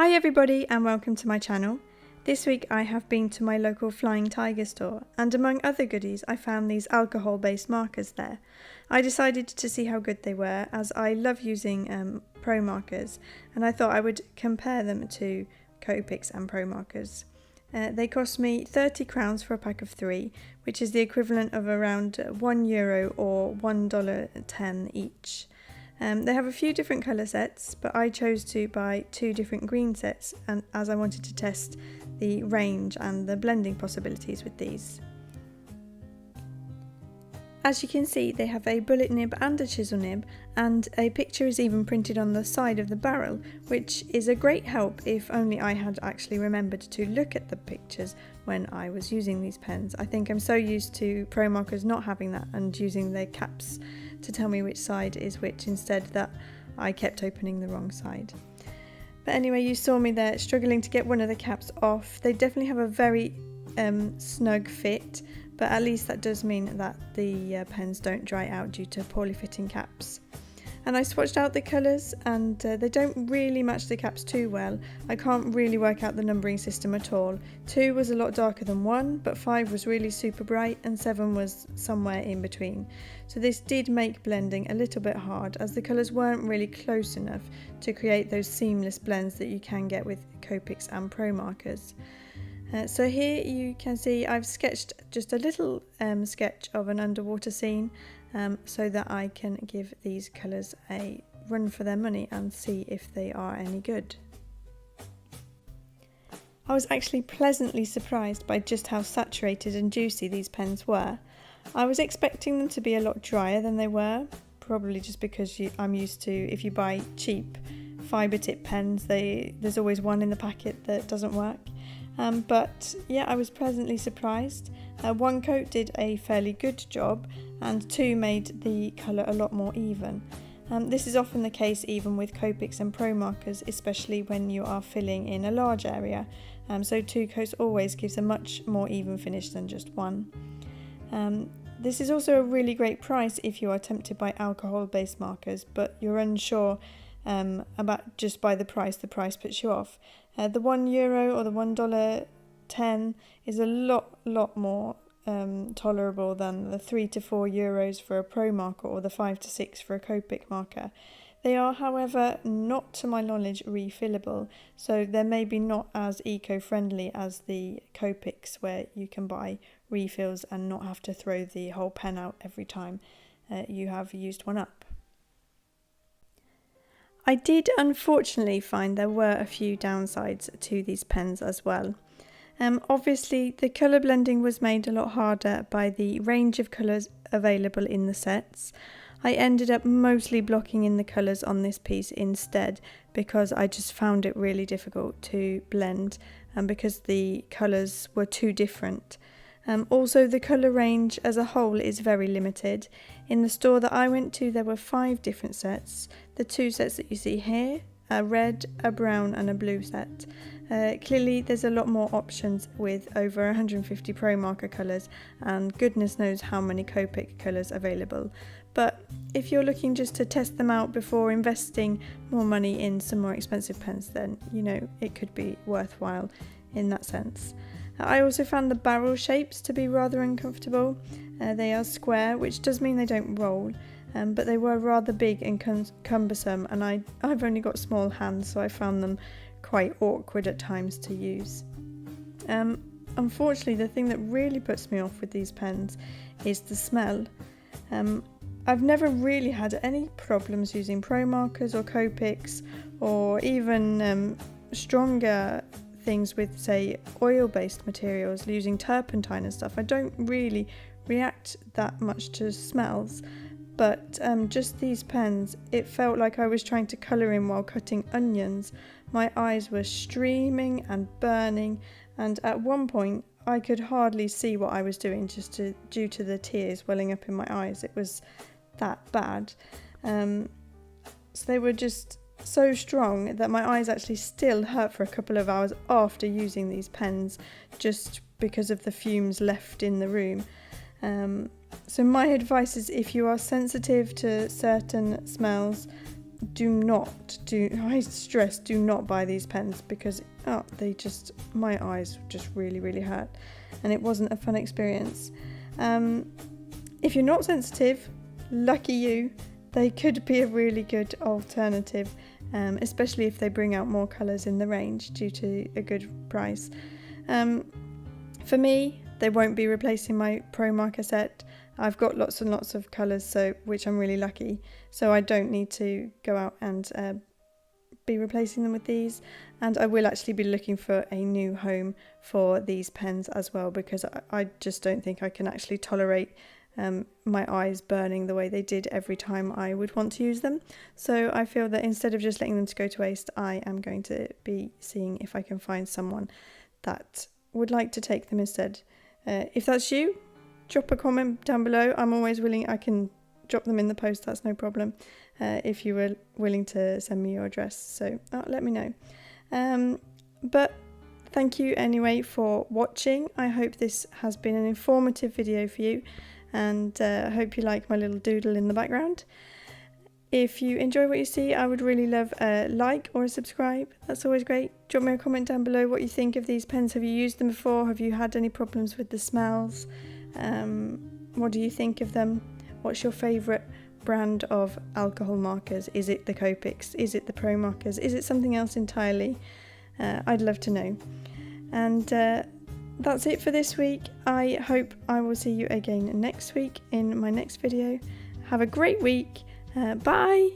Hi everybody and welcome to my channel. This week I have been to my local Flying Tiger store, and among other goodies I found these alcohol-based markers there. I decided to see how good they were, as I love using pro markers, and I thought I would compare them to COPICs and pro markers. They cost me 30 crowns for a pack of 3, which is the equivalent of around €1 or $1.10 each. They have a few different colour sets, but I chose to buy 2 different green sets, and as I wanted to test the range and the blending possibilities with these. As you can see, they have a bullet nib and a chisel nib, and a picture is even printed on the side of the barrel, which is a great help if only I had actually remembered to look at the pictures when I was using these pens. I think I'm so used to pro markers not having that and using their caps to tell me which side is which instead that I kept opening the wrong side. But anyway, you saw me there struggling to get one of the caps off. They definitely have a very snug fit, but at least that does mean that the pens don't dry out due to poorly fitting caps. And I swatched out the colours, and they don't really match the caps too well. I can't really work out the numbering system at all. 2 was a lot darker than 1, but 5 was really super bright and 7 was somewhere in between. So this did make blending a little bit hard, as the colours weren't really close enough to create those seamless blends that you can get with COPICs and pro markers. So here you can see I've sketched just a little sketch of an underwater scene, so that I can give these colours a run for their money and see if they are any good. I was actually pleasantly surprised by just how saturated and juicy these pens were. I was expecting them to be a lot drier than they were, probably just because I'm used to, if you buy cheap fibre tip pens, there's always one in the packet that doesn't work. But yeah, I was pleasantly surprised. 1 coat did a fairly good job, and 2 made the colour a lot more even. This is often the case even with COPICs and pro markers, especially when you are filling in a large area. So 2 coats always gives a much more even finish than just 1. This is also a really great price if you are tempted by alcohol-based markers, but you're unsure about just by the price puts you off. The €1 or the $1.10 is a lot more tolerable than the €3 to €4 for a pro marker or the 5 to 6 for a COPIC marker. They are, however, not to my knowledge refillable, so they're maybe not as eco-friendly as the COPICs, where you can buy refills and not have to throw the whole pen out every time you have used one up. I did unfortunately find there were a few downsides to these pens as well. Obviously the colour blending was made a lot harder by the range of colours available in the sets. I ended up mostly blocking in the colours on this piece instead, because I just found it really difficult to blend and because the colours were too different. Also, the colour range as a whole is very limited. In the store that I went to, there were 5 different sets. The 2 sets that you see here, a red, a brown and a blue set. Clearly there's a lot more options with over 150 pro marker colours and goodness knows how many COPIC colours available. But if you're looking just to test them out before investing more money in some more expensive pens, then you know it could be worthwhile in that sense. I also found the barrel shapes to be rather uncomfortable. They are square, which does mean they don't roll, but they were rather big and cumbersome, and I've only got small hands, so I found them quite awkward at times to use. Unfortunately, the thing that really puts me off with these pens is the smell. I've never really had any problems using pro markers or COPICs, or even stronger things with, say, oil-based materials, using turpentine and stuff. I don't really react that much to smells, but just these pens, it felt like I was trying to colour in while cutting onions. My eyes were streaming and burning, and at one point I could hardly see what I was doing due to the tears welling up in my eyes. It was that bad. So they were just so strong that my eyes actually still hurt for a couple of hours after using these pens, just because of the fumes left in the room. So my advice is, if you are sensitive to certain smells, I stress, do not buy these pens because my eyes just really, really hurt, and it wasn't a fun experience. If you're not sensitive, lucky you, they could be a really good alternative, especially if they bring out more colours in the range due to a good price. For me, they won't be replacing my Pro Marker set. I've got lots and lots of colours, which I'm really lucky, so I don't need to go out and be replacing them with these. And I will actually be looking for a new home for these pens as well, because I just don't think I can actually tolerate my eyes burning the way they did every time I would want to use them. So I feel that instead of just letting them to go to waste, I am going to be seeing if I can find someone that would like to take them instead. If that's you, drop a comment down below. I'm always willing. I can drop them in the post, that's no problem, if you were willing to send me your address, so let me know. But thank you anyway for watching. I hope this has been an informative video for you, and I hope you like my little doodle in the background. If you enjoy what you see, I would really love a like or a subscribe. That's always great. Drop me a comment down below what you think of these pens. Have you used them before? Have you had any problems with the smells? What do you think of them? What's your favourite brand of alcohol markers? Is it the COPICs? Is it the Pro Markers? Is it something else entirely? I'd love to know. And that's it for this week. I hope I will see you again next week in my next video. Have a great week. Bye!